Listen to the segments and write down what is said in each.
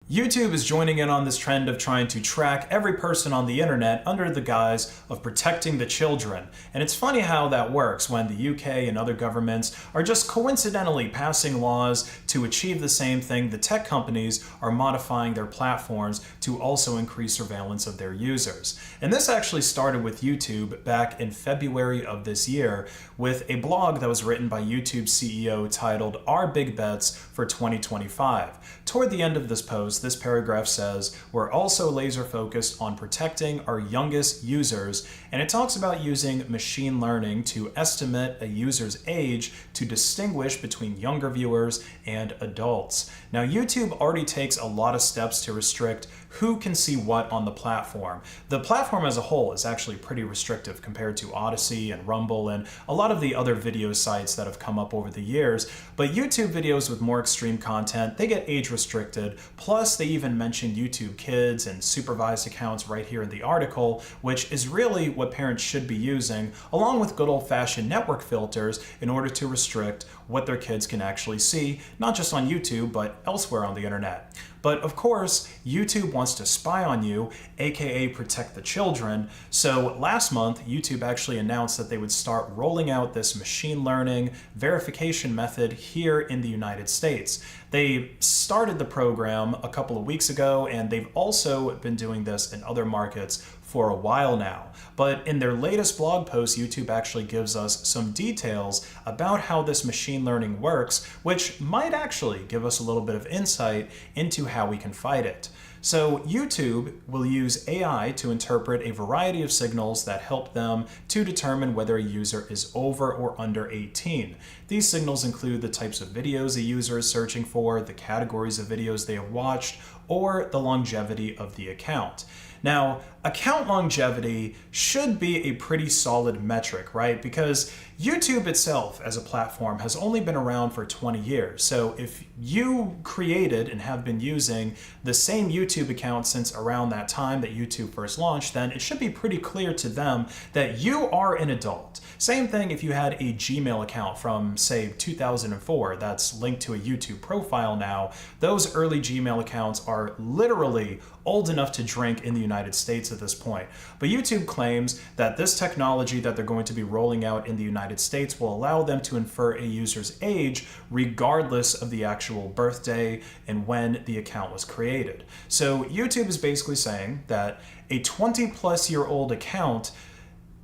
YouTube is joining in on this trend of trying to track every person on the internet under the guise of protecting the children. And it's funny how that works when the UK and other governments are just coincidentally passing laws to achieve the same thing. The tech companies are modifying their platforms to also increase surveillance of their users. And this actually started with YouTube back in February of this year with a blog that was written by YouTube CEO titled "Our Big Bets for 2025. Toward the end of this post, this paragraph says, "We're also laser focused on protecting our youngest users," and it talks about using machine learning to estimate a user's age to distinguish between younger viewers and adults. Now, YouTube already takes a lot of steps to restrict who can see what on the platform. The platform as a whole is actually pretty restrictive compared to Odyssey and Rumble and a lot of the other video sites that have come up over the years, but YouTube videos with more extreme content, they get age restricted. Plus, they even mention YouTube Kids and supervised accounts right here in the article, which is really what parents should be using, along with good old-fashioned network filters in order to restrict what their kids can actually see, not just on YouTube, but elsewhere on the internet. But of course, YouTube wants to spy on you, aka protect the children. So last month, YouTube actually announced that they would start rolling out this machine learning verification method here in the United States. They started the program a couple of weeks ago, and they've also been doing this in other markets for a while now. But in their latest blog post, YouTube actually gives us some details about how this machine learning works, which might actually give us a little bit of insight into how we can fight it. So YouTube will use AI to interpret a variety of signals that help them to determine whether a user is over or under 18. These signals include the types of videos a user is searching for, the categories of videos they have watched, or the longevity of the account. Now, account longevity should be a pretty solid metric, right? Because YouTube itself as a platform has only been around for 20 years. So if you created and have been using the same YouTube account since around that time that YouTube first launched, then it should be pretty clear to them that you are an adult. Same thing if you had a Gmail account from, say, 2004 that's linked to a YouTube profile now. Those early Gmail accounts are literally old enough to drink in the United States at this point. But YouTube claims that this technology that they're going to be rolling out in the United States will allow them to infer a user's age regardless of the actual birthday and when the account was created. So YouTube is basically saying that a 20-plus-year-old account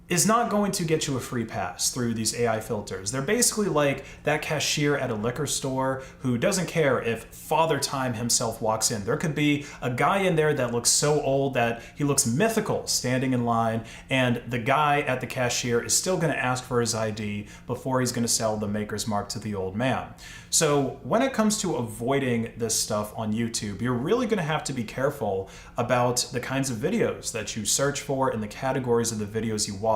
is not going to get you a free pass through these AI filters. They're basically like that cashier at a liquor store who doesn't care if Father Time himself walks in. There could be a guy in there that looks so old that he looks mythical standing in line, and the guy at the cashier is still gonna ask for his ID before he's gonna sell the Maker's Mark to the old man. So when it comes to avoiding this stuff on YouTube, you're really gonna have to be careful about the kinds of videos that you search for and the categories of the videos you watch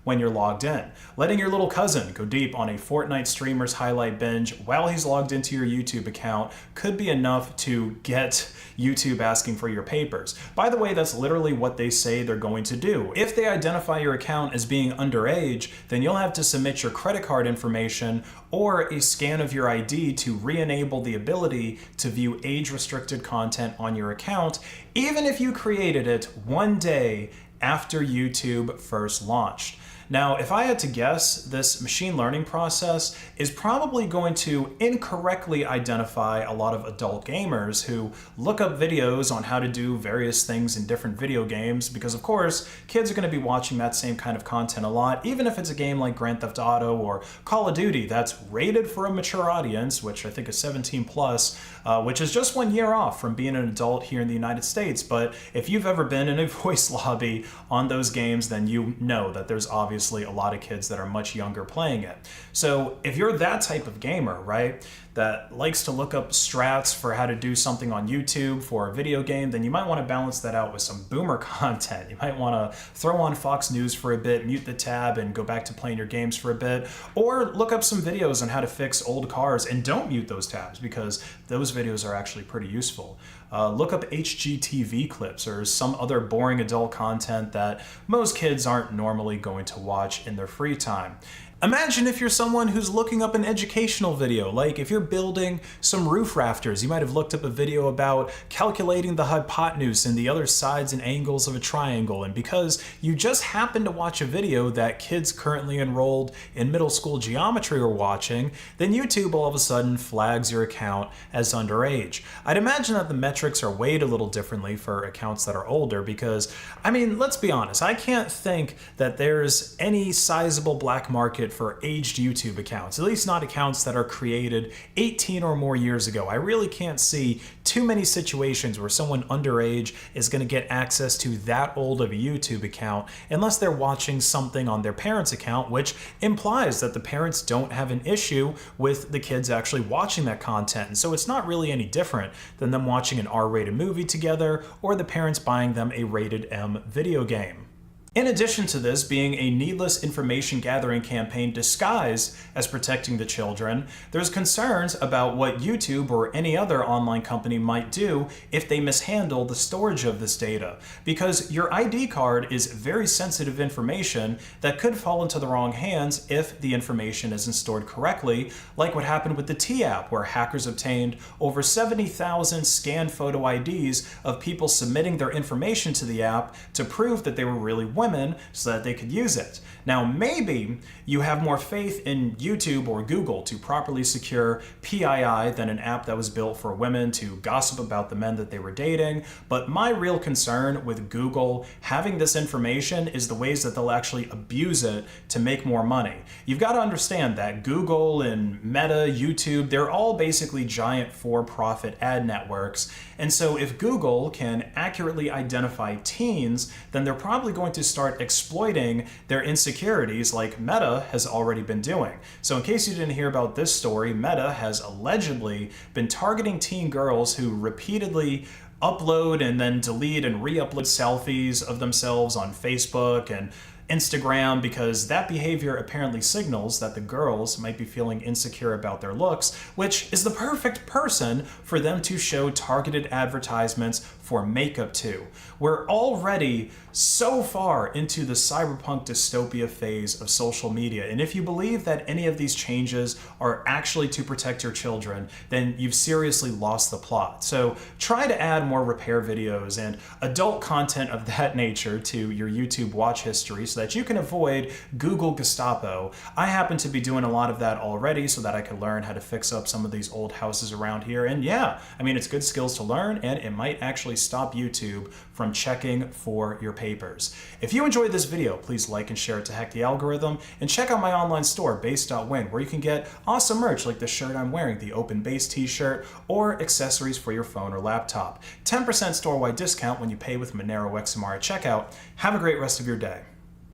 when you're logged in. Letting your little cousin go deep on a Fortnite streamer's highlight binge while he's logged into your YouTube account could be enough to get YouTube asking for your papers. By the way, that's literally what they say they're going to do. If they identify your account as being underage, then you'll have to submit your credit card information or a scan of your ID to re-enable the ability to view age-restricted content on your account, even if you created it one day after YouTube first launched. Now, if I had to guess, this machine learning process is probably going to incorrectly identify a lot of adult gamers who look up videos on how to do various things in different video games, because of course, kids are going to be watching that same kind of content a lot, even if it's a game like Grand Theft Auto or Call of Duty that's rated for a mature audience, which I think is 17 plus, which is just 1 year off from being an adult here in the United States. But if you've ever been in a voice lobby on those games, then you know that there's obviously a lot of kids that are much younger playing it. So if you're that type of gamer, right, that likes to look up strats for how to do something on YouTube for a video game, then you might want to balance that out with some boomer content. You might want to throw on Fox News for a bit, mute the tab, and go back to playing your games for a bit, or look up some videos on how to fix old cars and don't mute those tabs because those videos are actually pretty useful. Look up HGTV clips or some other boring adult content that most kids aren't normally going to watch in their free time. Imagine if you're someone who's looking up an educational video, like if you're building some roof rafters, you might have looked up a video about calculating the hypotenuse and the other sides and angles of a triangle, and because you just happened to watch a video that kids currently enrolled in middle school geometry are watching, then YouTube all of a sudden flags your account as underage. I'd imagine that the metrics are weighed a little differently for accounts that are older because, I mean, let's be honest, I can't think that there's any sizable black market for aged YouTube accounts, at least not accounts that are created 18 or more years ago. I really can't see too many situations where someone underage is going to get access to that old of a YouTube account unless they're watching something on their parents' account, which implies that the parents don't have an issue with the kids actually watching that content. And so it's not really any different than them watching an R-rated movie together or the parents buying them a rated M video game. In addition to this being a needless information gathering campaign disguised as protecting the children, there's concerns about what YouTube or any other online company might do if they mishandle the storage of this data. Because your ID card is very sensitive information that could fall into the wrong hands if the information isn't stored correctly, like what happened with the T app, where hackers obtained over 70,000 scanned photo IDs of people submitting their information to the app to prove that they were really women so that they could use it. Now, maybe you have more faith in YouTube or Google to properly secure PII than an app that was built for women to gossip about the men that they were dating, but my real concern with Google having this information is the ways that they'll actually abuse it to make more money. You've got to understand that Google and Meta, YouTube, they're all basically giant for-profit ad networks, and so if Google can accurately identify teens, then they're probably going to start exploiting their insecurities like Meta has already been doing. So in case you didn't hear about this story, Meta has allegedly been targeting teen girls who repeatedly upload and then delete and re-upload selfies of themselves on Facebook and Instagram, because that behavior apparently signals that the girls might be feeling insecure about their looks, which is the perfect person for them to show targeted advertisements for makeup to. We're already so far into the cyberpunk dystopia phase of social media, and if you believe that any of these changes are actually to protect your children, then you've seriously lost the plot. So try to add more repair videos and adult content of that nature to your YouTube watch history so that you can avoid Google Gestapo. I happen to be doing a lot of that already so that I can learn how to fix up some of these old houses around here. And yeah, I mean, it's good skills to learn, and it might actually stop YouTube from checking for your papers. If you enjoyed this video, please like and share it to hack the algorithm, and check out my online store, base.win, where you can get awesome merch like the shirt I'm wearing, the Open Base t-shirt, or accessories for your phone or laptop. 10% store-wide discount when you pay with Monero XMR at checkout. Have a great rest of your day.